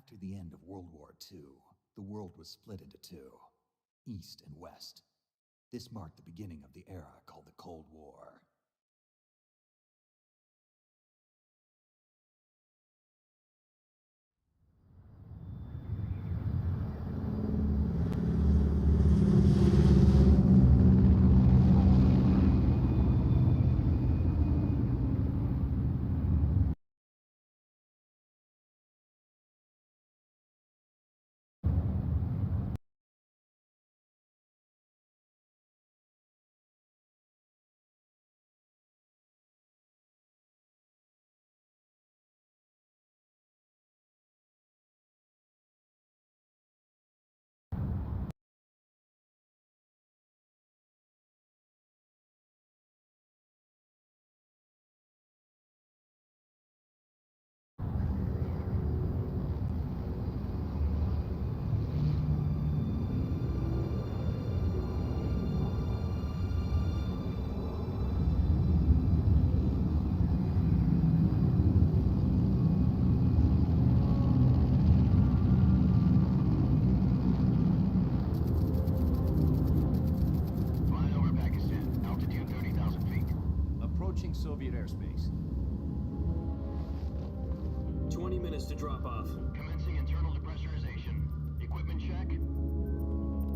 After the end of World War II, the world was split into two, East and West. This marked the beginning of the era called the Cold War. Soviet airspace. 20 minutes to drop off. Commencing internal depressurization. Equipment check.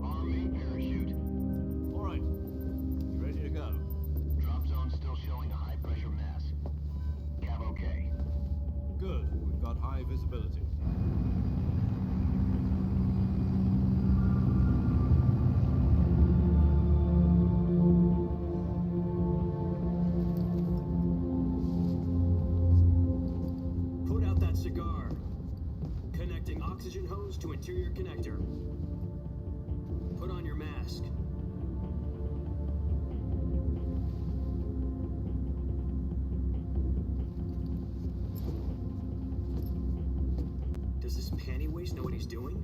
Arm main parachute. All right. You ready to go? Drop zone still showing a high pressure mass. Cav okay. Good. We've got high visibility. Cigar. Connecting oxygen hose to interior connector. Put on your mask. Does this panty waste know what he's doing?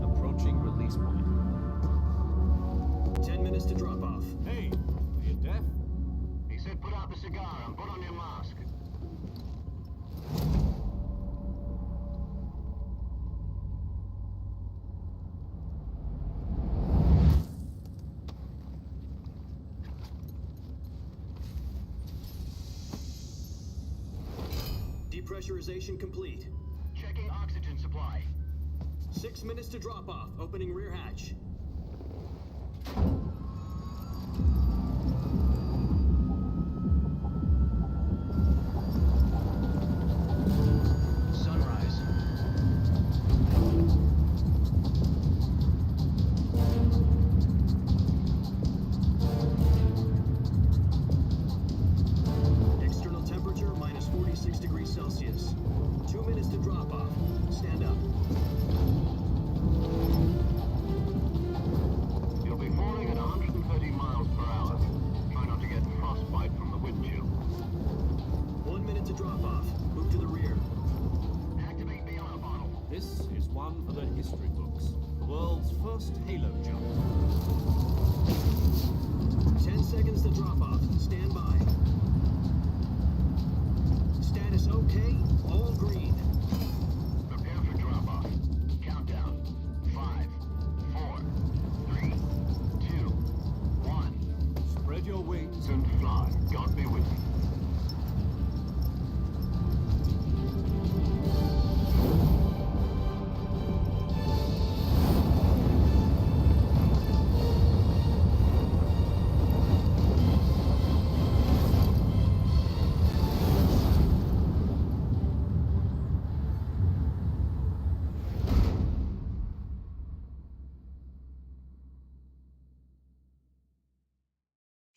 Approaching release point. 10 minutes to drop off. Hey, are you deaf? He said put out the cigar and put on your mask. Depressurization complete. Checking oxygen supply. 6 minutes to drop off. Opening rear hatch. Sunrise. External temperature minus 46 degrees Celsius. 2 minutes to drop off. Stand up. You'll be falling at 130 miles per hour. Try not to get frostbite from the wind chill. 1 minute to drop off. Move to the rear. Activate the honor bottle. This is one for the history books. The world's first halo jump. 10 seconds to drop off. Stand by. Status okay. All green. Prepare for drop-off. Countdown. 5, 4, 3, 2, 1. Spread your wings And fly. God be with you.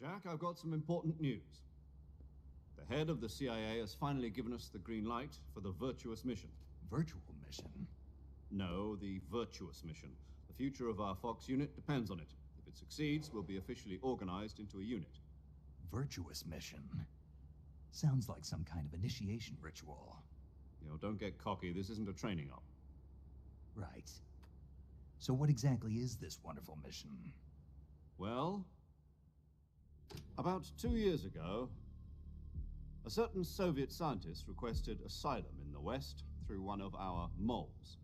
Jack, I've got some important news. The head of the CIA has finally given us the green light for the virtuous mission. Virtual mission? No, the virtuous mission. The future of our Fox unit depends on it. If it succeeds, we'll be officially organized into a unit. Virtuous mission? Sounds like some kind of initiation ritual. You know, don't get cocky. This isn't a training op. Right. So what exactly is this wonderful mission? Well, about 2 years ago, A certain Soviet scientist requested asylum in the West through one of our moles.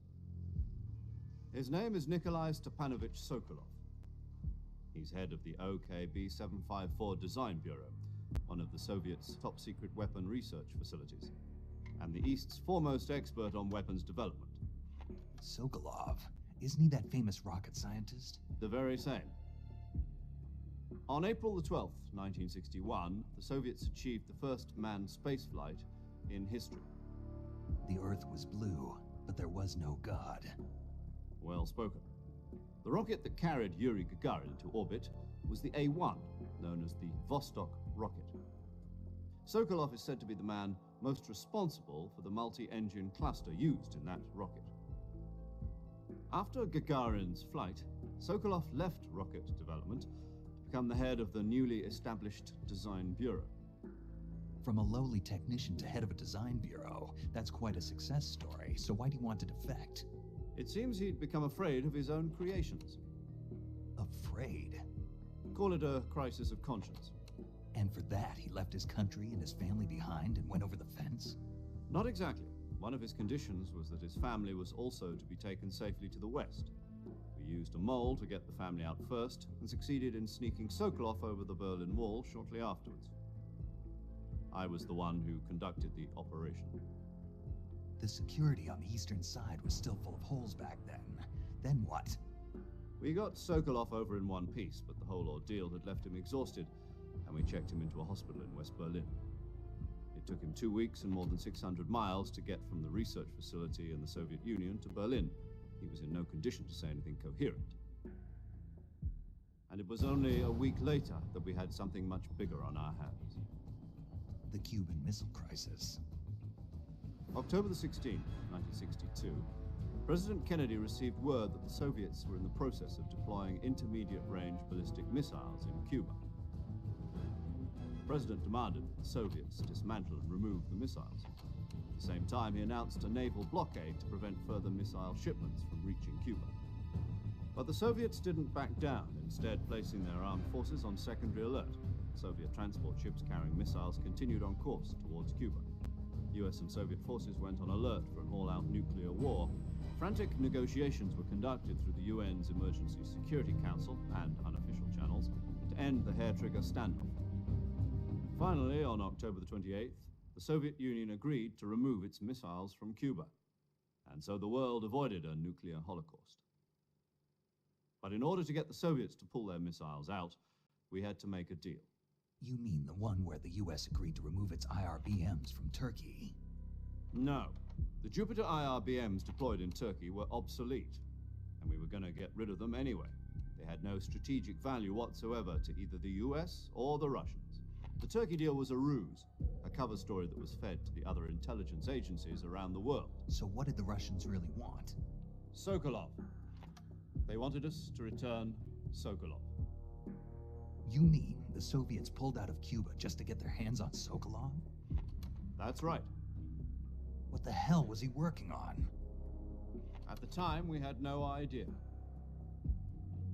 His name is Nikolai Stepanovich Sokolov. He's head of the OKB 754 Design Bureau, one of the Soviets' top-secret weapon research facilities, and the East's foremost expert on weapons development. Sokolov? Isn't he that famous rocket scientist? The very same. On April the 12th, 1961, the Soviets achieved the first manned spaceflight in history. The Earth was blue, but there was no God. Well spoken. The rocket that carried Yuri Gagarin to orbit was the A-1, known as the Vostok rocket. Sokolov is said to be the man most responsible for the multi-engine cluster used in that rocket. After Gagarin's flight, Sokolov left rocket development to become the head of the newly established Design Bureau. From a lowly technician to head of a design bureau, that's quite a success story, so why'd he want to defect? It seems he'd become afraid of his own creations. Afraid? Call it a crisis of conscience. And for that, he left his country and his family behind and went over the fence? Not exactly. One of his conditions was that his family was also to be taken safely to the West. We used a mole to get the family out first and succeeded in sneaking Sokolov over the Berlin Wall shortly afterwards. I was the one who conducted the operation. The security on the eastern side was still full of holes back then. Then what? We got Sokolov over in one piece, but the whole ordeal had left him exhausted, and we checked him into a hospital in West Berlin. It took him 2 weeks and more than 600 miles to get from the research facility in the Soviet Union to Berlin. He was in no condition to say anything coherent. And it was only a week later that we had something much bigger on our hands. The Cuban Missile Crisis. October the 16th, 1962, President Kennedy received word that the Soviets were in the process of deploying intermediate-range ballistic missiles in Cuba. The President demanded that the Soviets dismantle and remove the missiles. At the same time, he announced a naval blockade to prevent further missile shipments from reaching Cuba. But the Soviets didn't back down, instead placing their armed forces on secondary alert. Soviet transport ships carrying missiles continued on course towards Cuba. US and Soviet forces went on alert for an all-out nuclear war. Frantic negotiations were conducted through the UN's Emergency Security Council and unofficial channels to end the hair-trigger standoff. Finally, on October the 28th, the Soviet Union agreed to remove its missiles from Cuba, and so the world avoided a nuclear holocaust. But in order to get the Soviets to pull their missiles out, we had to make a deal. You mean the one where the US agreed to remove its IRBMs from Turkey? No. The Jupiter IRBMs deployed in Turkey were obsolete, and we were going to get rid of them anyway. They had no strategic value whatsoever to either the US or the Russians. The Turkey deal was a ruse, a cover story that was fed to the other intelligence agencies around the world. So what did the Russians really want? Sokolov. They wanted us to return Sokolov. You mean the Soviets pulled out of Cuba just to get their hands on Sokolov? That's right. What the hell was he working on? At the time, we had no idea.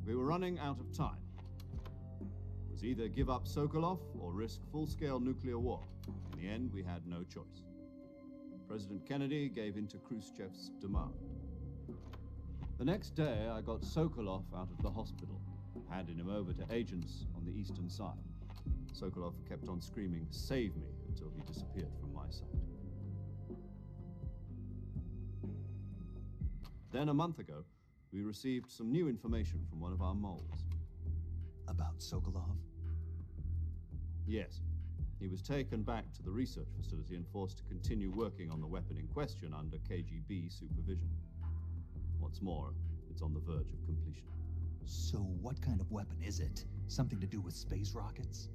We were running out of time. It was either give up Sokolov or risk full-scale nuclear war. In the end, we had no choice. President Kennedy gave in to Khrushchev's demand. The next day, I got Sokolov out of the hospital, handing him over to agents on the eastern side. Sokolov kept on screaming, "Save me," until he disappeared from my sight. Then a month ago, we received some new information from one of our moles. About Sokolov? Yes. He was taken back to the research facility and forced to continue working on the weapon in question under KGB supervision. What's more, it's on the verge of completion. So what kind of weapon is it? Something to do with space rockets?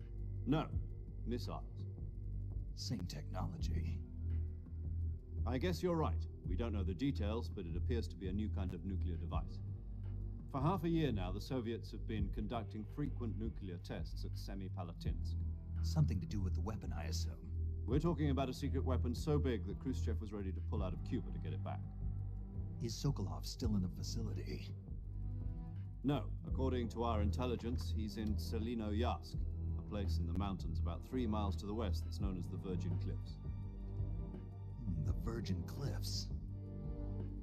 No, missiles. Same technology. I guess you're right. We don't know the details, but it appears to be a new kind of nuclear device. For half a year now, the Soviets have been conducting frequent nuclear tests at Semipalatinsk. Something to do with the weapon, I assume. We're talking about a secret weapon so big that Khrushchev was ready to pull out of Cuba to get it back. Is Sokolov still in the facility? No. According to our intelligence, he's in Selinoyarsk, a place in the mountains about 3 miles to the west that's known as the Virgin Cliffs. The Virgin Cliffs.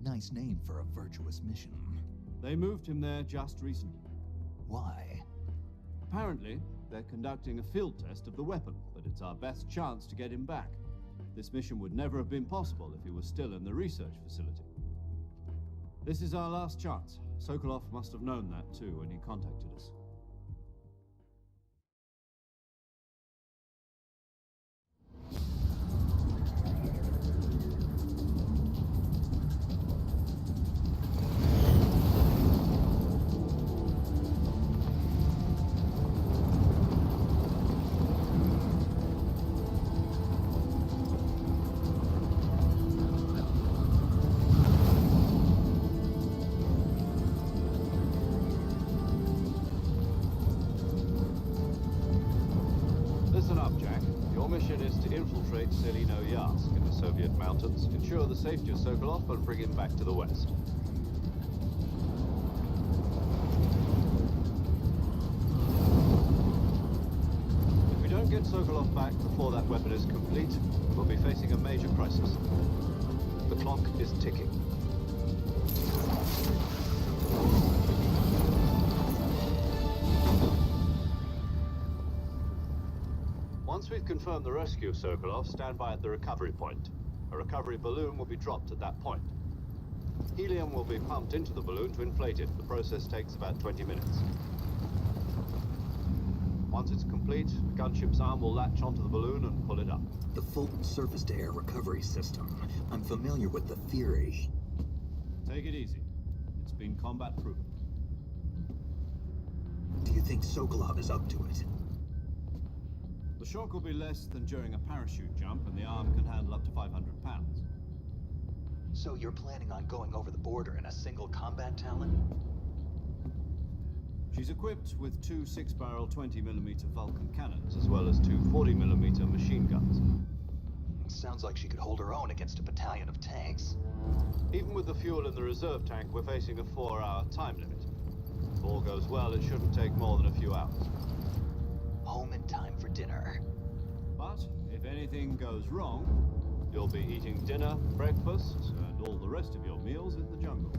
Nice name for a virtuous mission. They moved him there just recently. Why? Apparently, they're conducting a field test of the weapon, but it's our best chance to get him back. This mission would never have been possible if he was still in the research facility. This is our last chance. Sokolov must have known that too when he contacted us. Infiltrate Selino-Yarsk in the Soviet mountains, ensure the safety of Sokolov, and bring him back to the west. If we don't get Sokolov back before that weapon is complete, we'll be facing a major crisis. The clock is ticking. Once we've confirmed the rescue of Sokolov, stand by at the recovery point. A recovery balloon will be dropped at that point. Helium will be pumped into the balloon to inflate it. The process takes about 20 minutes. Once it's complete, the gunship's arm will latch onto the balloon and pull it up. The full surface-to-air recovery system. I'm familiar with the theory. Take it easy. It's been combat-proven. Do you think Sokolov is up to it? The shock will be less than during a parachute jump, and the arm can handle up to 500 pounds. So you're planning on going over the border in a single combat Talon? She's equipped with 2 6-barrel 20mm Vulcan cannons, as well as 2 40mm machine guns. Sounds like she could hold her own against a battalion of tanks. Even with the fuel in the reserve tank, we're facing a 4-hour time limit. If all goes well, it shouldn't take more than a few hours. Home in time for dinner. But if anything goes wrong, you'll be eating dinner, breakfast, and all the rest of your meals in the jungle.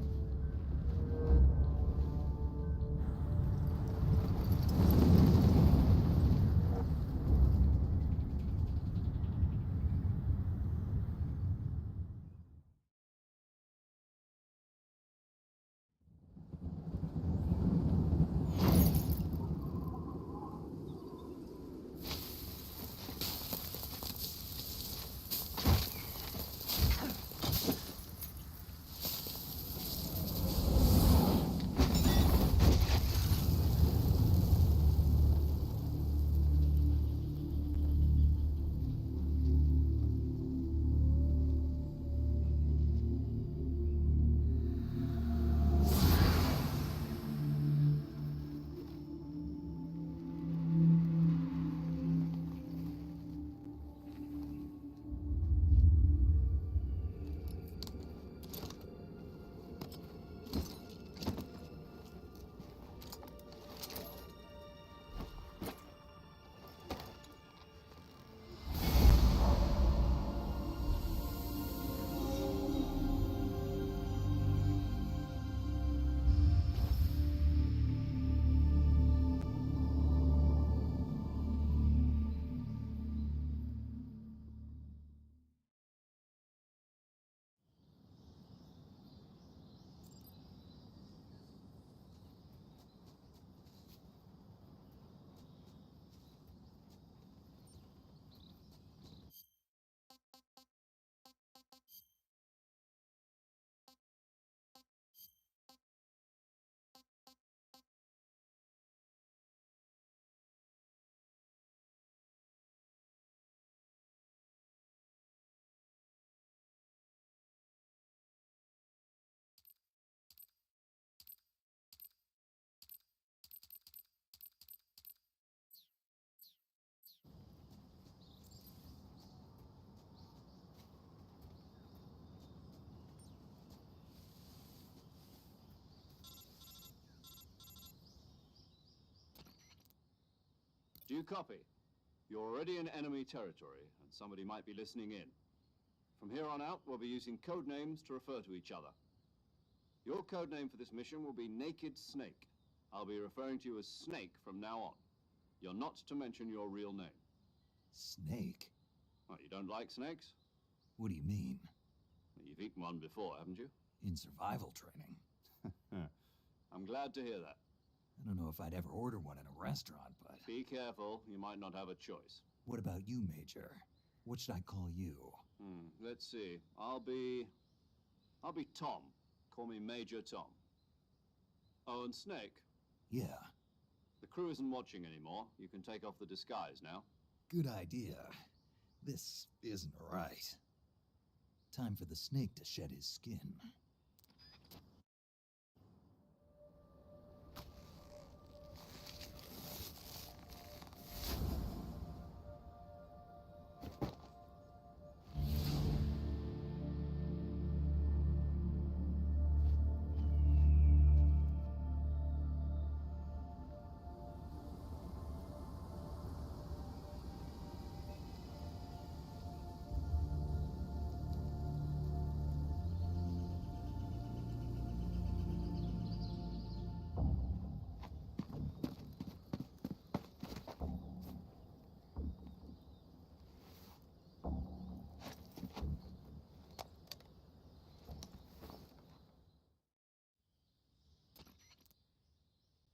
Do you copy? You're already in enemy territory, and somebody might be listening in. From here on out, we'll be using code names to refer to each other. Your code name for this mission will be Naked Snake. I'll be referring to you as Snake from now on. You're not to mention your real name. Snake? Well, you don't like snakes? What do you mean? You've eaten one before, haven't you? In survival training. I'm glad to hear that. I don't know if I'd ever order one in a restaurant, but... Be careful, you might not have a choice. What about you, Major? What should I call you? Let's see. I'll be Tom. Call me Major Tom. Oh, and Snake. Yeah. The crew isn't watching anymore. You can take off the disguise now. Good idea. This isn't right. Time for the snake to shed his skin.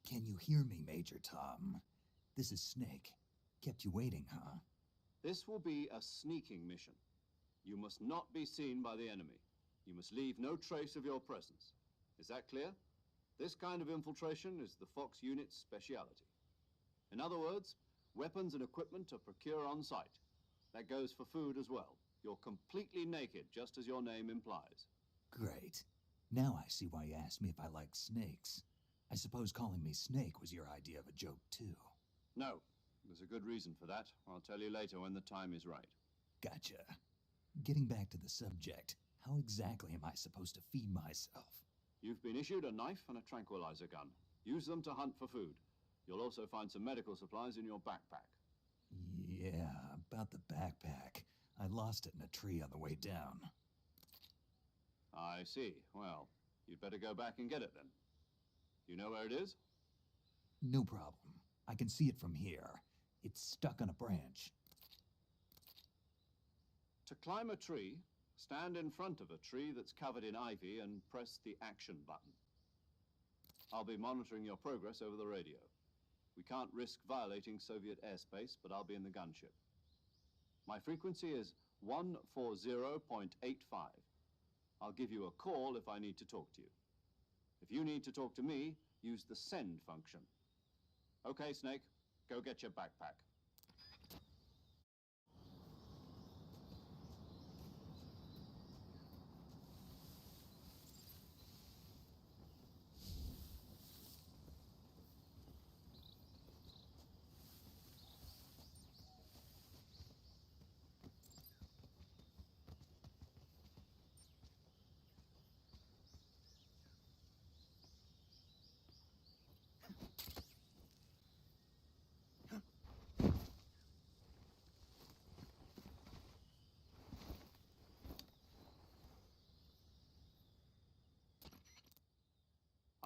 Can you hear me, Major Tom? This is Snake. Kept you waiting, huh? This will be a sneaking mission. You must not be seen by the enemy. You must leave no trace of your presence. Is that clear? This kind of infiltration is the Fox unit's speciality. In other words, weapons and equipment are procured on site. That goes for food as well. You're completely naked, just as your name implies. Great. Now I see why you asked me if I like snakes. I suppose calling me Snake was your idea of a joke, too. No, there's a good reason for that. I'll tell you later when the time is right. Gotcha. Getting back to the subject, how exactly am I supposed to feed myself? You've been issued a knife and a tranquilizer gun. Use them to hunt for food. You'll also find some medical supplies in your backpack. Yeah, about the backpack. I lost it in a tree on the way down. I see. Well, you'd better go back and get it then. You know where it is? No problem. I can see it from here. It's stuck on a branch. To climb a tree, stand in front of a tree that's covered in ivy and press the action button. I'll be monitoring your progress over the radio. We can't risk violating Soviet airspace, but I'll be in the gunship. My frequency is 140.85. I'll give you a call if I need to talk to you. If you need to talk to me, use the send function. Okay, Snake, go get your backpack.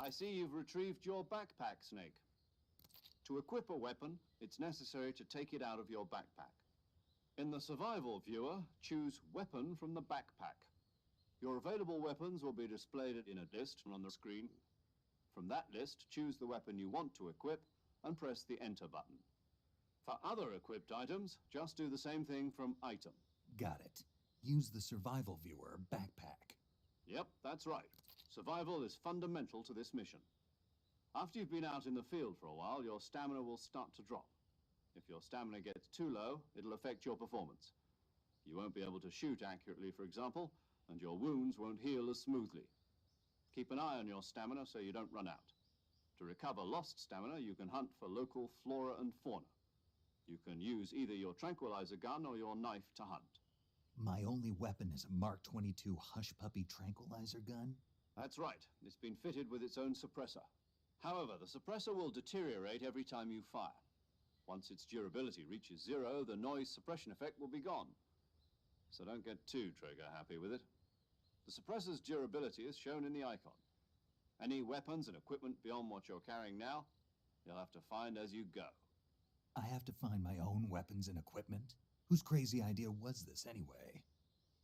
I see you've retrieved your backpack, Snake. To equip a weapon, it's necessary to take it out of your backpack. In the survival viewer, choose Weapon from the backpack. Your available weapons will be displayed in a list on the screen. From that list, choose the weapon you want to equip and press the Enter button. For other equipped items, just do the same thing from Item. Got it. Use the survival viewer backpack. Yep, that's right. Survival is fundamental to this mission. After you've been out in the field for a while, your stamina will start to drop. If your stamina gets too low, it'll affect your performance. You won't be able to shoot accurately, for example, and your wounds won't heal as smoothly. Keep an eye on your stamina so you don't run out. To recover lost stamina, you can hunt for local flora and fauna. You can use either your tranquilizer gun or your knife to hunt. My only weapon is a Mark 22 Hush Puppy tranquilizer gun? That's right. It's been fitted with its own suppressor. However, the suppressor will deteriorate every time you fire. Once its durability reaches zero, the noise suppression effect will be gone. So don't get too trigger happy with it. The suppressor's durability is shown in the icon. Any weapons and equipment beyond what you're carrying now, you'll have to find as you go. I have to find my own weapons and equipment? Whose crazy idea was this anyway?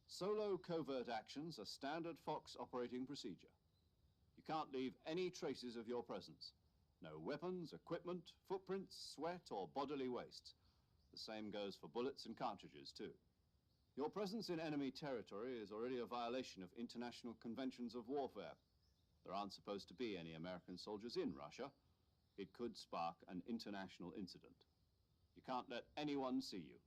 Solo covert actions are standard Fox operating procedure. You can't leave any traces of your presence. No weapons, equipment, footprints, sweat, or bodily waste. The same goes for bullets and cartridges, too. Your presence in enemy territory is already a violation of international conventions of warfare. There aren't supposed to be any American soldiers in Russia. It could spark an international incident. You can't let anyone see you.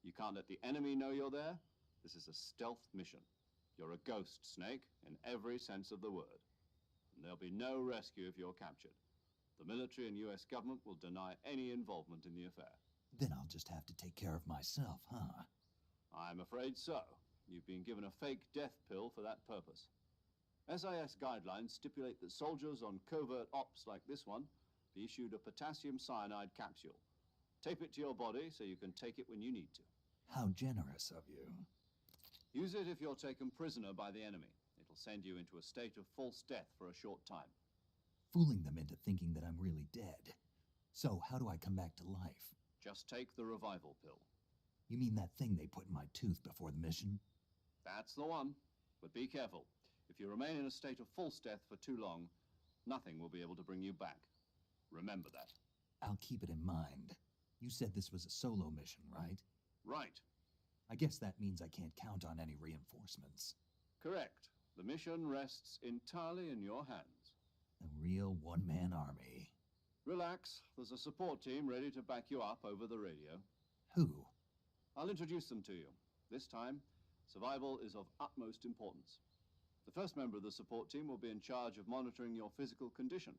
You can't let the enemy know you're there. This is a stealth mission. You're a ghost, Snake, in every sense of the word. And there'll be no rescue if you're captured. The military and US government will deny any involvement in the affair. Then I'll just have to take care of myself, huh? I'm afraid so. You've been given a fake death pill for that purpose. SIS guidelines stipulate that soldiers on covert ops like this one be issued a potassium cyanide capsule. Tape it to your body so you can take it when you need to. How generous of you. Use it if you're taken prisoner by the enemy. It'll send you into a state of false death for a short time. Fooling them into thinking that I'm really dead. So how do I come back to life? Just take the revival pill. You mean that thing they put in my tooth before the mission? That's the one. But be careful. If you remain in a state of false death for too long, nothing will be able to bring you back. Remember that. I'll keep it in mind. You said this was a solo mission, right? Right. I guess that means I can't count on any reinforcements. Correct. The mission rests entirely in your hands. A real one-man army. Relax. There's a support team ready to back you up over the radio. Who? I'll introduce them to you. This time, survival is of utmost importance. The first member of the support team will be in charge of monitoring your physical condition,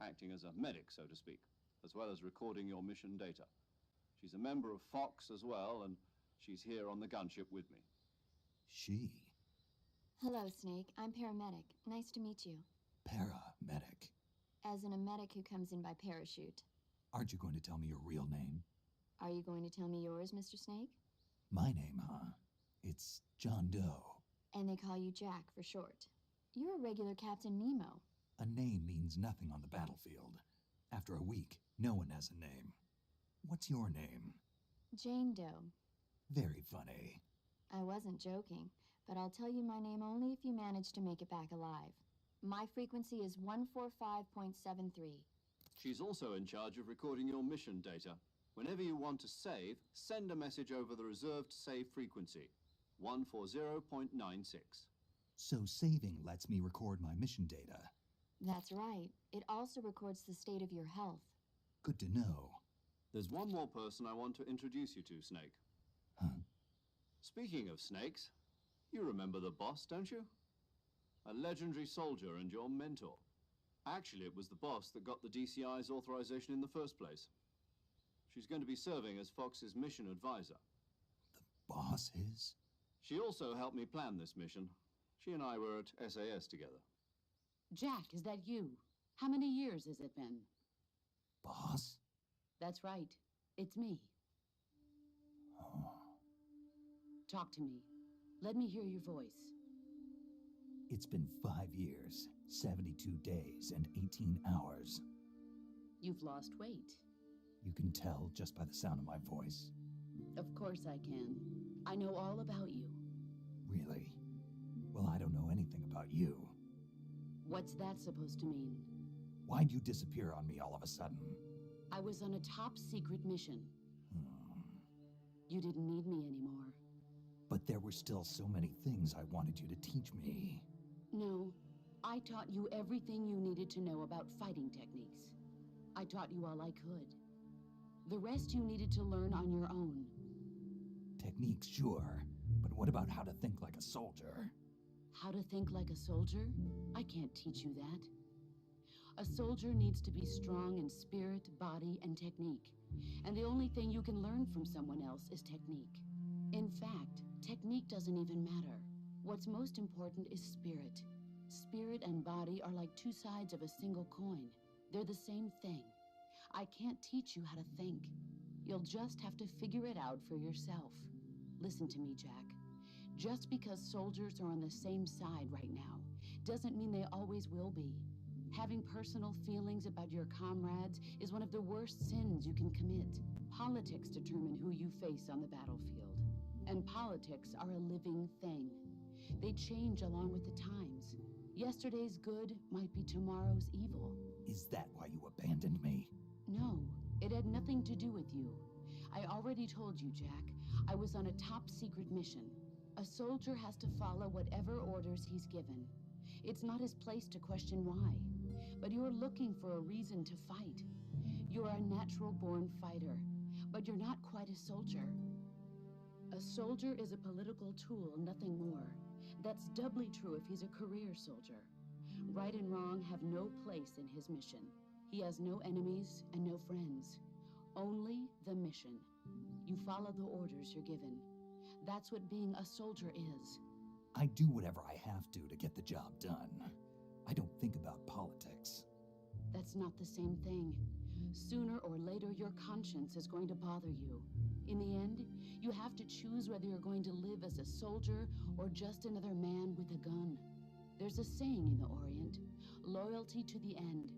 acting as a medic, so to speak, as well as recording your mission data. She's a member of Fox as well, and she's here on the gunship with me. She? Hello, Snake. I'm paramedic. Nice to meet you. Paramedic. As in a medic who comes in by parachute. Aren't you going to tell me your real name? Are you going to tell me yours, Mr. Snake? My name, huh? It's John Doe. And they call you Jack for short. You're a regular Captain Nemo. A name means nothing on the battlefield. After a week, no one has a name. What's your name? Jane Doe. Very funny. I wasn't joking, but I'll tell you my name only if you manage to make it back alive. My frequency is 145.73. She's also in charge of recording your mission data. Whenever you want to save, send a message over the reserved save frequency, 140.96. So saving lets me record my mission data. That's right. It also records the state of your health. Good to know. There's one more person I want to introduce you to, Snake. Huh? Speaking of snakes, you remember the boss, don't you? A legendary soldier and your mentor. Actually, it was the boss that got the DCI's authorization in the first place. She's going to be serving as Fox's mission advisor. The boss is? She also helped me plan this mission. She and I were at SAS together. Jack, is that you? How many years has it been? Boss? That's right. It's me. Oh. Talk to me. Let me hear your voice. It's been 5 years, 72 days, and 18 hours. You've lost weight. You can tell just by the sound of my voice. Of course I can. I know all about you. Really? Well, I don't know anything about you. What's that supposed to mean? Why'd you disappear on me all of a sudden? I was on a top secret mission. Hmm. You didn't need me anymore. But there were still so many things I wanted you to teach me. No, I taught you everything you needed to know about fighting techniques. I taught you all I could. The rest you needed to learn on your own. Techniques, sure. But what about how to think like a soldier? How to think like a soldier? I can't teach you that. A soldier needs to be strong in spirit, body, and technique. And the only thing you can learn from someone else is technique. In fact, technique doesn't even matter. What's most important is spirit. Spirit and body are like two sides of a single coin. They're the same thing. I can't teach you how to think. You'll just have to figure it out for yourself. Listen to me, Jack. Just because soldiers are on the same side right now doesn't mean they always will be. Having personal feelings about your comrades is one of the worst sins you can commit. Politics determine who you face on the battlefield. And politics are a living thing. They change along with the times. Yesterday's good might be tomorrow's evil. Is that why you abandoned me? No, it had nothing to do with you. I already told you, Jack. I was on a top-secret mission. A soldier has to follow whatever orders he's given. It's not his place to question why. But you're looking for a reason to fight. You're a natural-born fighter, but you're not quite a soldier. A soldier is a political tool, nothing more. That's doubly true if he's a career soldier. Right and wrong have no place in his mission. He has no enemies and no friends. Only the mission. You follow the orders you're given. That's what being a soldier is. I do whatever I have to get the job done. I don't think about politics. That's not the same thing. Sooner or later, your conscience is going to bother you. In the end, you have to choose whether you're going to live as a soldier or just another man with a gun. There's a saying in the Orient, loyalty to the end.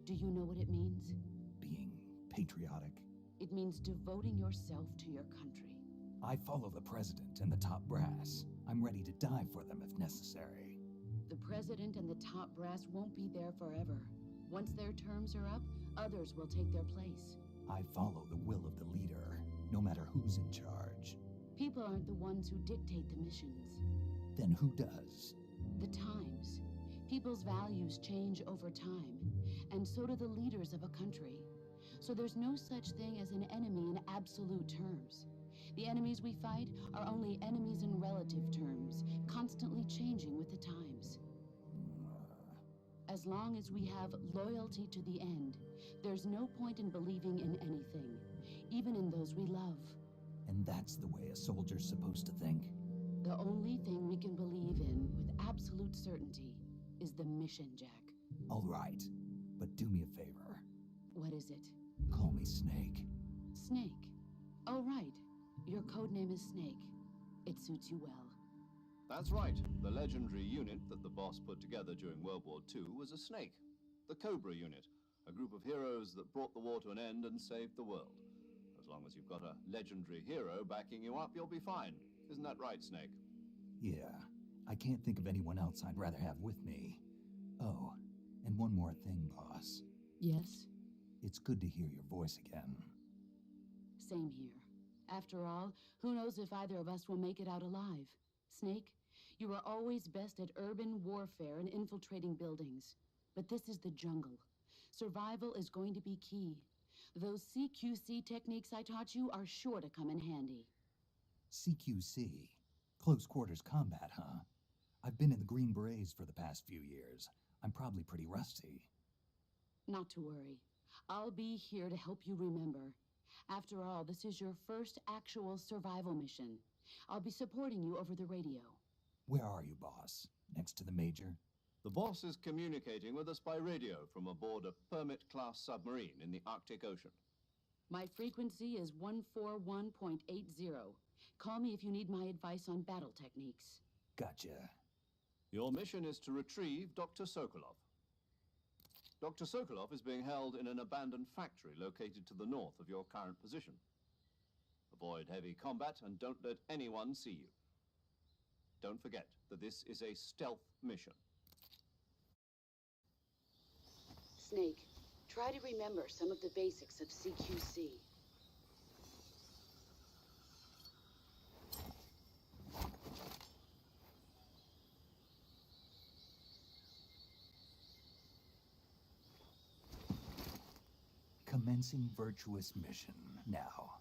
Do you know what it means? Being patriotic. It means devoting yourself to your country. I follow the president and the top brass. I'm ready to die for them if necessary. The president and the top brass won't be there forever. Once their terms are up, others will take their place. I follow the will of the leader, no matter who's in charge. People aren't the ones who dictate the missions. Then who does? The times. People's values change over time, and so do the leaders of a country. So there's no such thing as an enemy in absolute terms. The enemies we fight are only enemies in relative terms, constantly changing with the times. As long as we have loyalty to the end, there's no point in believing in anything, even in those we love. And that's the way a soldier's supposed to think? The only thing we can believe in with absolute certainty is the mission, Jack. All right, but do me a favor. What is it? Call me Snake. Snake. Oh, right. Your codename is Snake. It suits you well. That's right. The legendary unit that the boss put together during World War II was a snake. The Cobra unit, a group of heroes that brought the war to an end and saved the world. As long as you've got a legendary hero backing you up, you'll be fine. Isn't that right, Snake? Yeah, I can't think of anyone else I'd rather have with me. Oh, and one more thing, boss. Yes? It's good to hear your voice again. Same here. After all, who knows if either of us will make it out alive? Snake, you are always best at urban warfare and infiltrating buildings. But this is the jungle. Survival is going to be key. Those CQC techniques I taught you are sure to come in handy. CQC? Close quarters combat, huh? I've been in the Green Berets for the past few years. I'm probably pretty rusty. Not to worry. I'll be here to help you remember. After all, this is your first actual survival mission. I'll be supporting you over the radio. Where are you, boss? Next to the major? The boss is communicating with us by radio from aboard a Permit-class submarine in the Arctic Ocean. My frequency is 141.80. Call me if you need my advice on battle techniques. Gotcha. Your mission is to retrieve Dr. Sokolov. Dr. Sokolov is being held in an abandoned factory located to the north of your current position. Avoid heavy combat and don't let anyone see you. Don't forget that this is a stealth mission. Snake, try to remember some of the basics of CQC. Commencing virtuous mission now.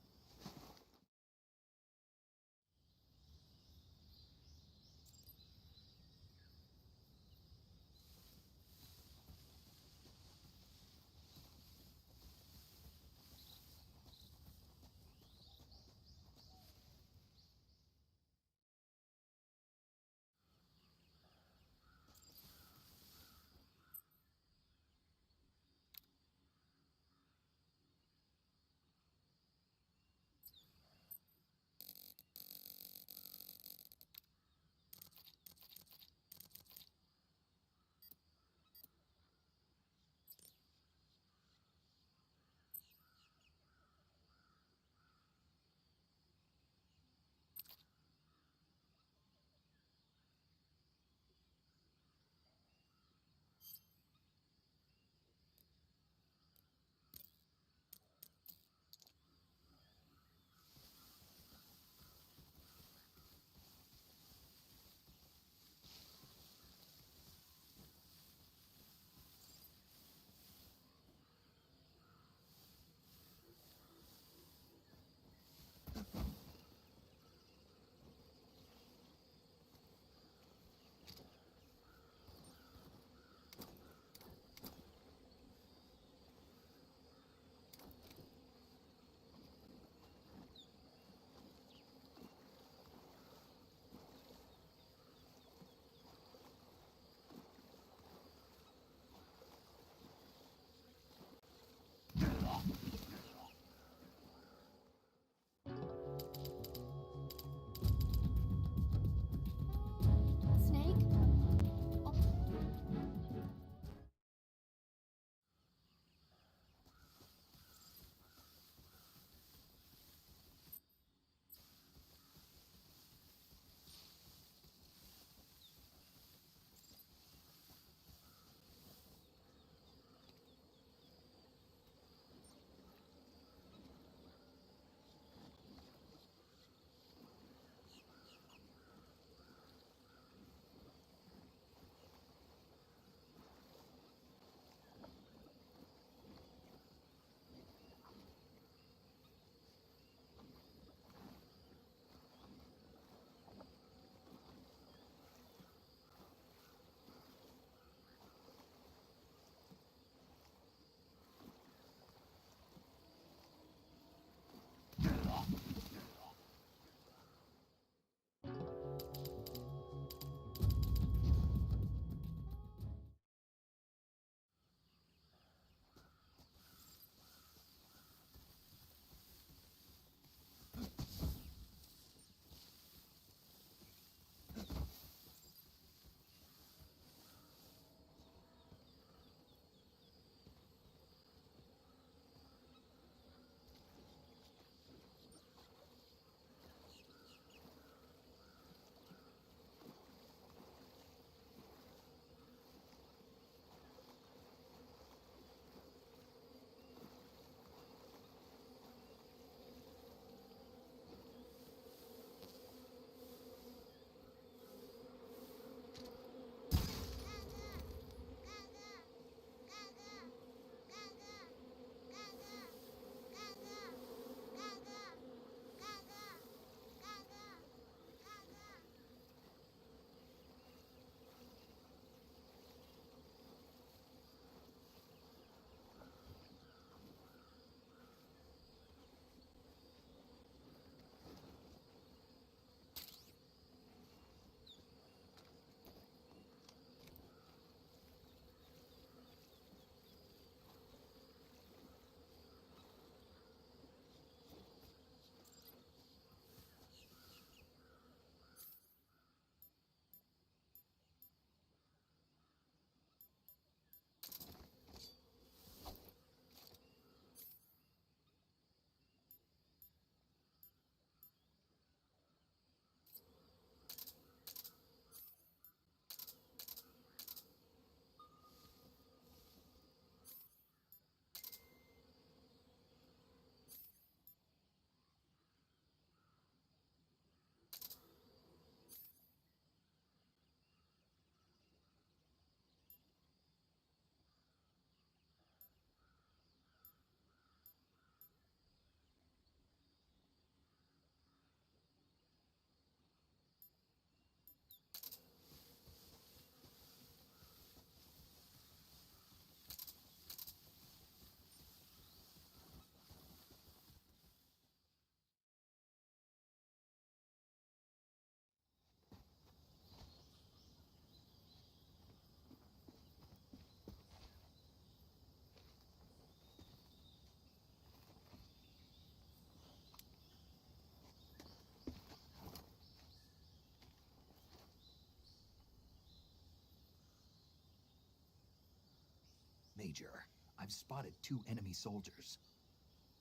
Major. I've spotted 2 enemy soldiers.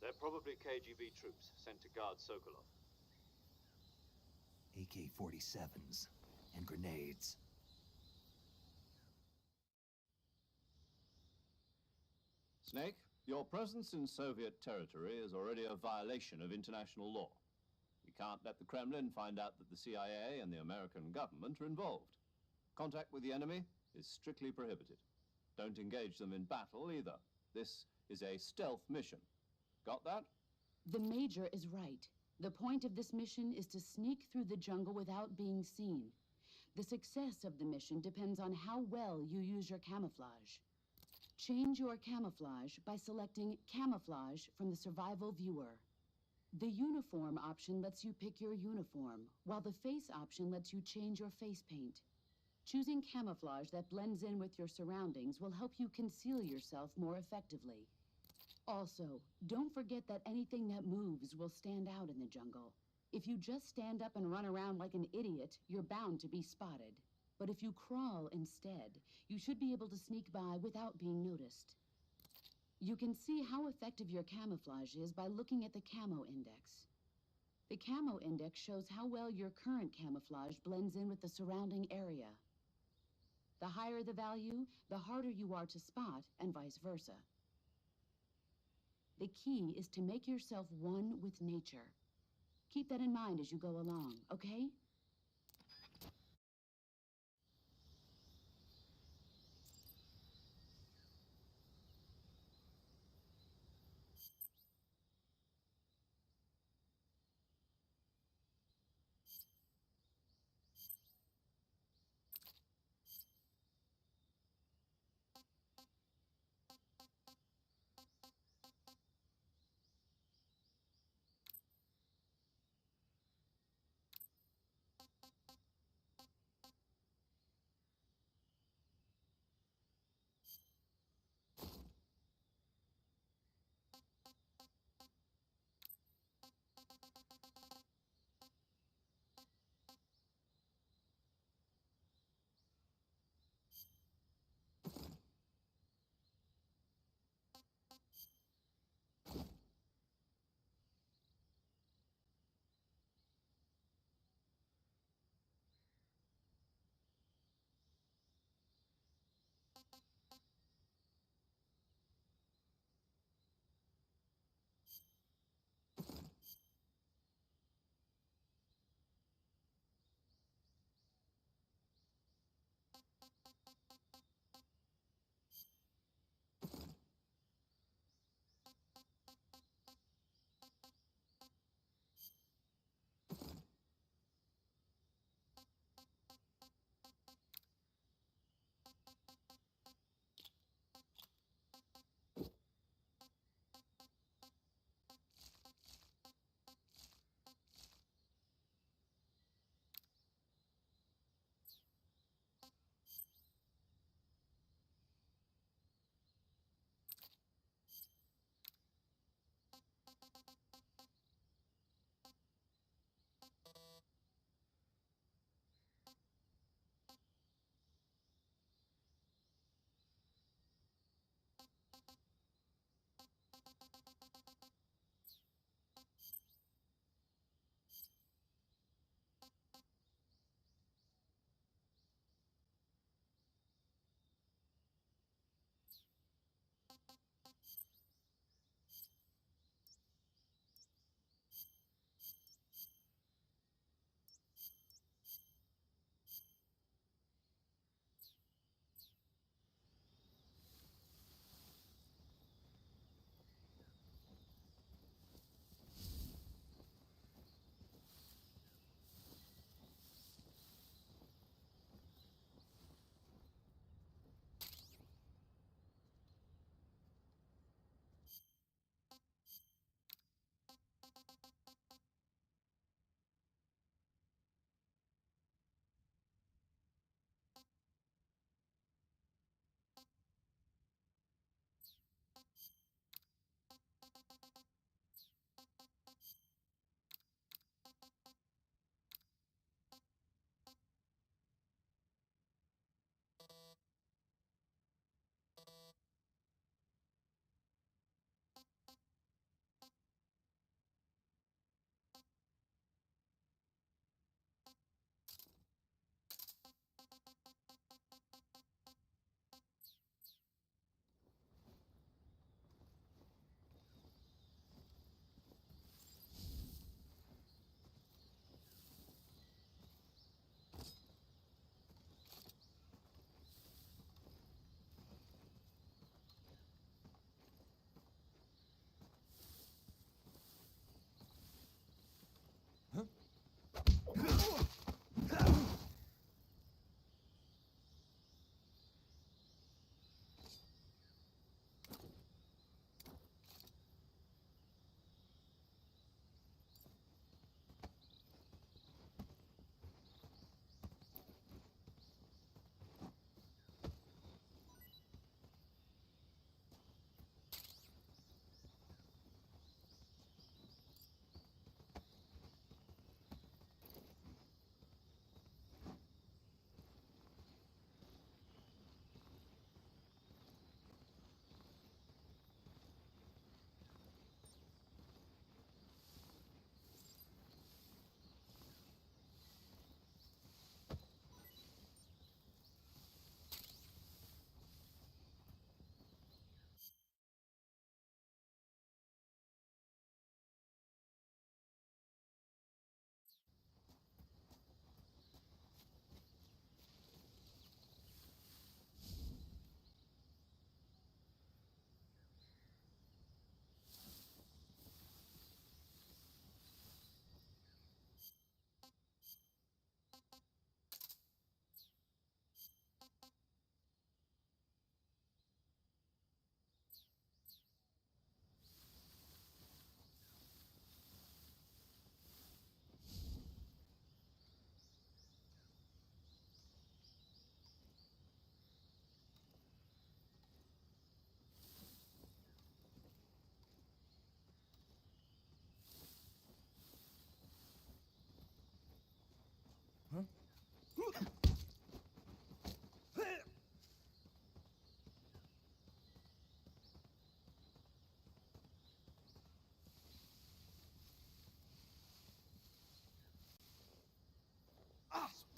They're probably KGB troops sent to guard Sokolov. AK-47s and grenades. Snake, your presence in Soviet territory is already a violation of international law. We can't let the Kremlin find out that the CIA and the American government are involved. Contact with the enemy is strictly prohibited. Don't engage them in battle either. This is a stealth mission. Got that? The Major is right. The point of this mission is to sneak through the jungle without being seen. The success of the mission depends on how well you use your camouflage. Change your camouflage by selecting Camouflage from the Survival Viewer. The Uniform option lets you pick your uniform, while the Face option lets you change your face paint. Choosing camouflage that blends in with your surroundings will help you conceal yourself more effectively. Also, don't forget that anything that moves will stand out in the jungle. If you just stand up and run around like an idiot, you're bound to be spotted. But if you crawl instead, you should be able to sneak by without being noticed. You can see how effective your camouflage is by looking at the Camo Index. The Camo Index shows how well your current camouflage blends in with the surrounding area. The higher the value, the harder you are to spot, and vice versa. The key is to make yourself one with nature. Keep that in mind as you go along, okay?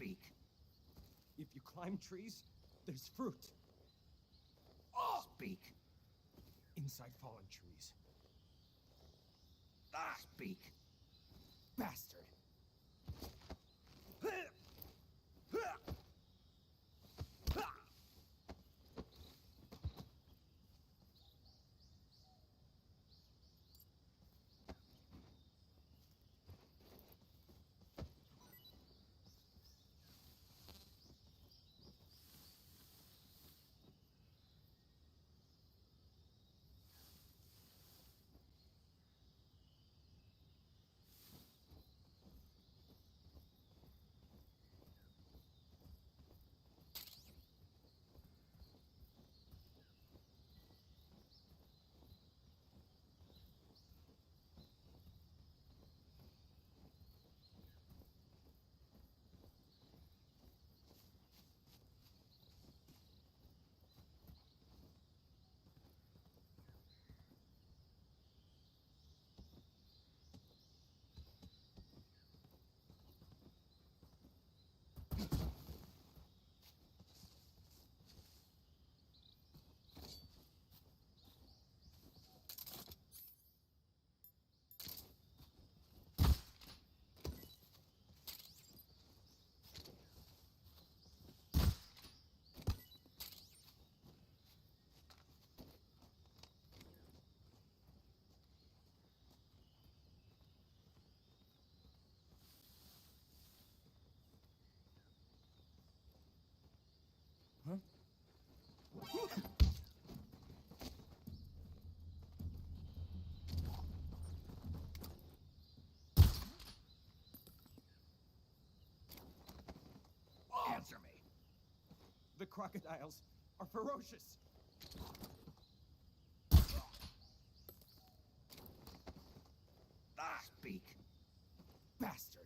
Speak. If you climb trees, there's fruit. Speak. Inside fallen trees. Speak. Bastard. Huh? Answer me. The crocodiles are ferocious. Speak. Bastard.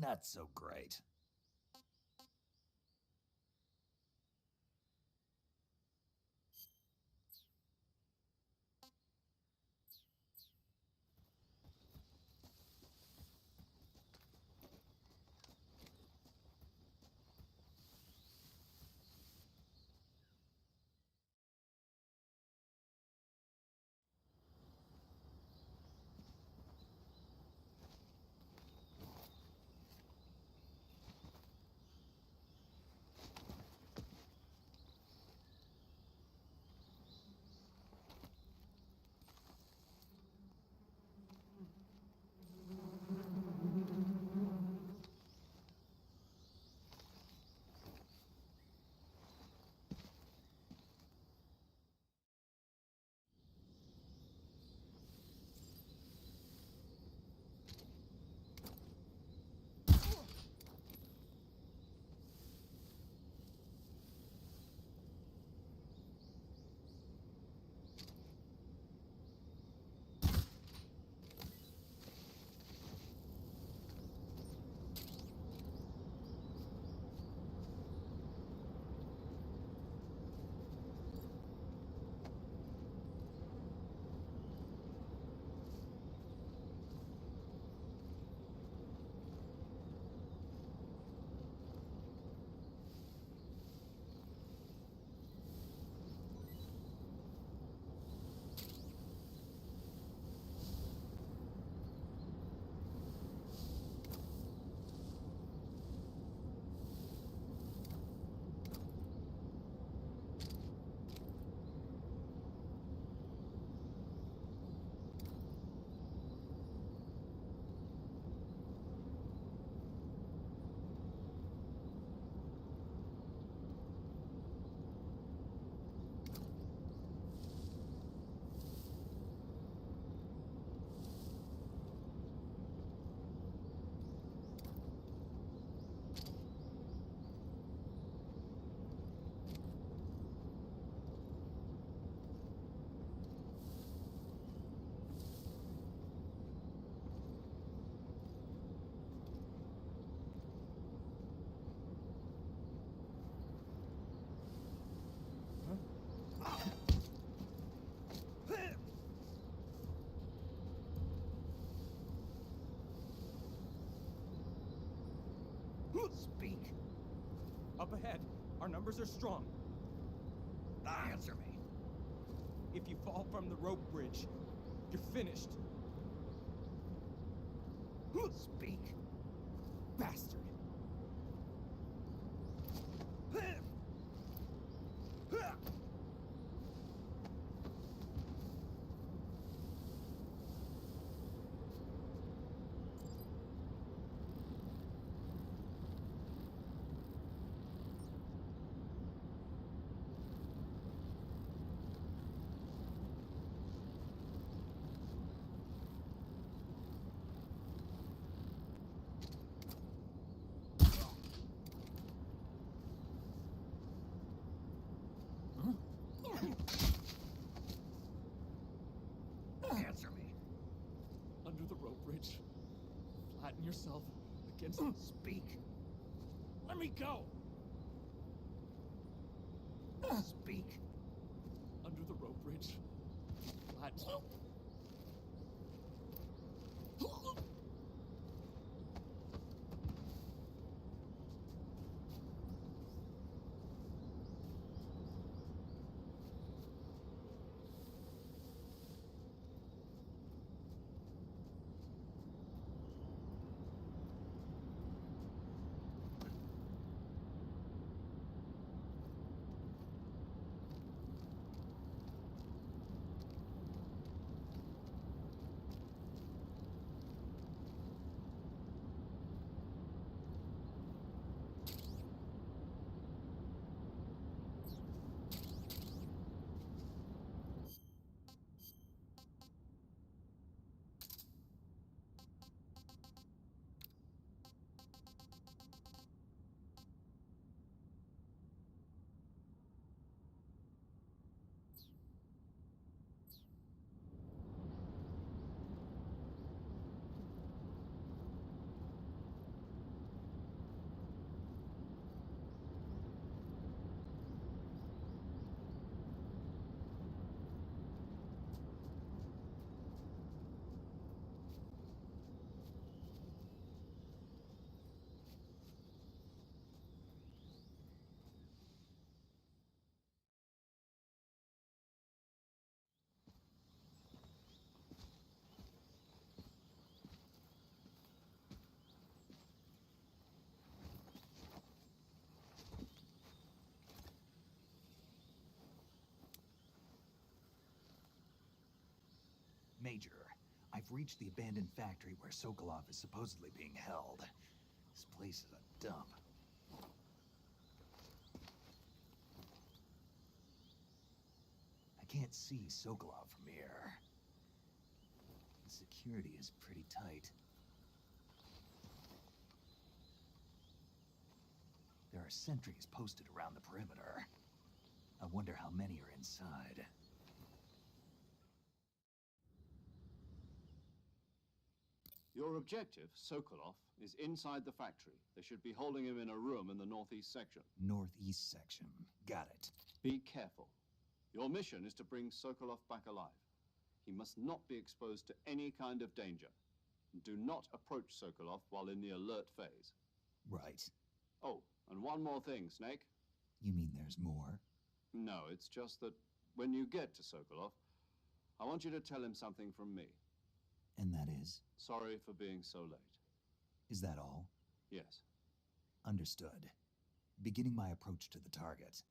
Not so great. Speak. Up ahead, our numbers are strong. Answer me. If you fall from the rope bridge, you're finished. Speak. Bastard. Answer me. Under the rope bridge. Flatten yourself against... Speak. Let me go. Speak. Under the rope bridge. Flatten... Major, I've reached the abandoned factory where Sokolov is supposedly being held. This place is a dump. I can't see Sokolov from here. The security is pretty tight. There are sentries posted around the perimeter. I wonder how many are inside. Your objective, Sokolov, is inside the factory. They should be holding him in a room in the northeast section. Northeast section. Got it. Be careful. Your mission is to bring Sokolov back alive. He must not be exposed to any kind of danger. And do not approach Sokolov while in the alert phase. Right. Oh, and one more thing, Snake. You mean there's more? No, it's just that when you get to Sokolov, I want you to tell him something from me. And that is? Sorry for being so late. Is that all? Yes. Understood. Beginning my approach to the target.